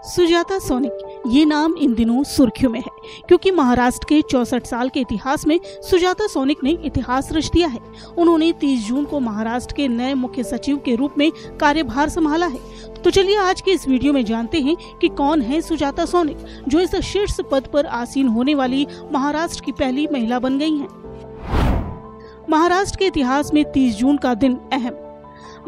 Sujata sonic, ये नाम इन दिनों सुर्खियों में है क्योंकि महाराष्ट्र के 64 साल के इतिहास में सुजाता सोनिक ने इतिहास रच दिया है। उन्होंने 30 जून को महाराष्ट्र के नए मुख्य सचिव के रूप में कार्यभार संभाला है। तो चलिए आज के इस वीडियो में जानते हैं कि कौन है सुजाता सोनिक, जो इस शीर्ष पद पर आसीन होने वाली महाराष्ट्र की पहली महिला बन गई हैं। महाराष्ट्र के इतिहास में 30 जून का दिन अहम।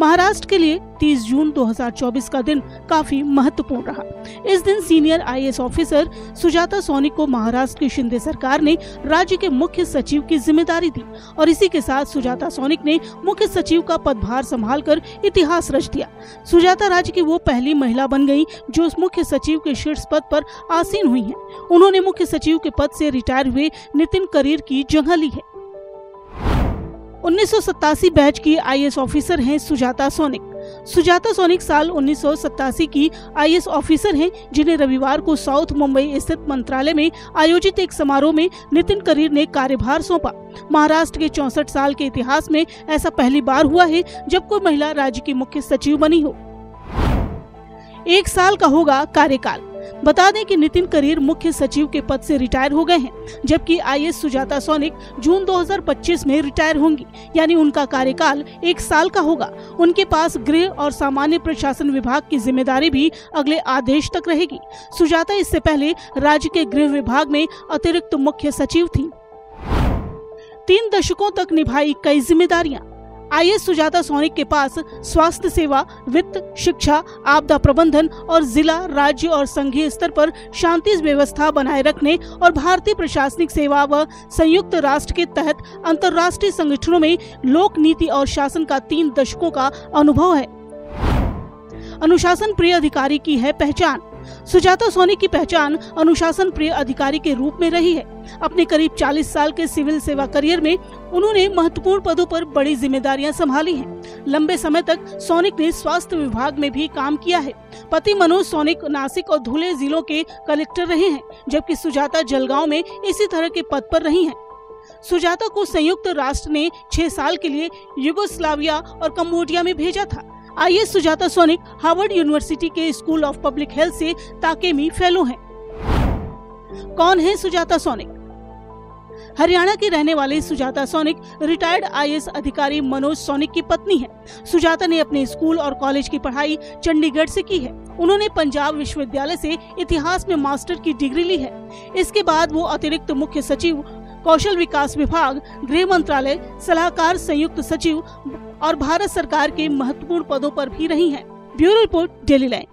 महाराष्ट्र के लिए 30 जून 2024 का दिन काफी महत्वपूर्ण रहा। इस दिन senior IAS officer Sujata sonic को महाराष्ट्र की शिंदे सरकार ने राज्य के मुख्य सचिव की जिम्मेदारी दी और इसी के साथ सुजाता सोनिक ने मुख्य सचिव का पदभार संभालकर इतिहास रच दिया। सुजाता राज्य की वो पहली महिला बन गई जो उस मुख्य सचिव के शीर्ष पद पर आसीन हुई है। उन्होंने मुख्य सचिव के पद से रिटायर हुए नितिन करीर की जगह ली है। 1987 बैच की आईएएस ऑफिसर हैं सुजाता सोनिक। सुजाता सोनिक साल 1987 की आईएएस ऑफिसर हैं, जिन्हें रविवार को साउथ मुंबई स्थित मंत्रालय में आयोजित एक समारोह में नितिन करीर ने कार्यभार सौंपा। महाराष्ट्र के 64 साल के इतिहास में ऐसा पहली बार हुआ है जब कोई महिला राज्य की मुख्य सचिव बनी हो। 1 साल का होगा कार्यकाल। बता दें कि नितिन करीर मुख्य सचिव के पद से रिटायर हो गए हैं, जबकि आईएएस सुजाता सोनिक जून 2025 में रिटायर होंगी, यानी उनका कार्यकाल 1 साल का होगा। उनके पास गृह और सामान्य प्रशासन विभाग की जिम्मेदारी भी अगले आदेश तक रहेगी। सुजाता इससे पहले राज्य के गृह विभाग में अतिरिक्त मुख्य सचिव थी। 3 दशकों तक निभाई कई जिम्मेदारियां। आईएएस सुजाता सोनिक के पास स्वास्थ्य सेवा, वित्त, शिक्षा, आपदा प्रबंधन और जिला, राज्य और संघीय स्तर पर शांति व्यवस्था बनाए रखने और भारतीय प्रशासनिक सेवा व संयुक्त राष्ट्र के तहत अंतर्राष्ट्रीय संगठनों में लोक नीति और शासन का 3 दशकों का अनुभव है। अनुशासन प्रिय अधिकारी की है पहचान। सुजाता सोनिक की पहचान अनुशासन प्रिय अधिकारी के रूप में रही है। अपने करीब 40 साल के सिविल सेवा करियर में उन्होंने महत्वपूर्ण पदों पर बड़ी जिम्मेदारियां संभाली हैं। लंबे समय तक सोनिक ने स्वास्थ्य विभाग में भी काम किया है। पति मनोज सोनिक नासिक और धुले जिलों के कलेक्टर रहे हैं, जबकि सुजाता जलगांव में इसी तरह के पद पर रही हैं। सुजाता को संयुक्त राष्ट्र ने 6 साल के लिए युगोस्लाविया और कम्बोडिया में भेजा था। IAS Sujata sonic Harvard university के स्कूल ऑफ पब्लिक हेल्थ से ताकेमी फेलो हैं। कौन है सुजाता सोनिक? हरियाणा की रहने वाली सुजाता सोनिक रिटायर्ड आईएएस अधिकारी मनोज सोनिक की पत्नी है। सुजाता ने अपने स्कूल और कॉलेज की पढ़ाई चंडीगढ़ से की है। उन्होंने पंजाब विश्वविद्यालय से इतिहास में मास्टर की डिग्री ली है। इसके बाद वो अतिरिक्त मुख्य सचिव, कौशल विकास विभाग, गृह मंत्रालय, सलाहकार, संयुक्त सचिव और भारत सरकार के महत्वपूर्ण पदों पर भी रही हैं। Bureau report, daily line.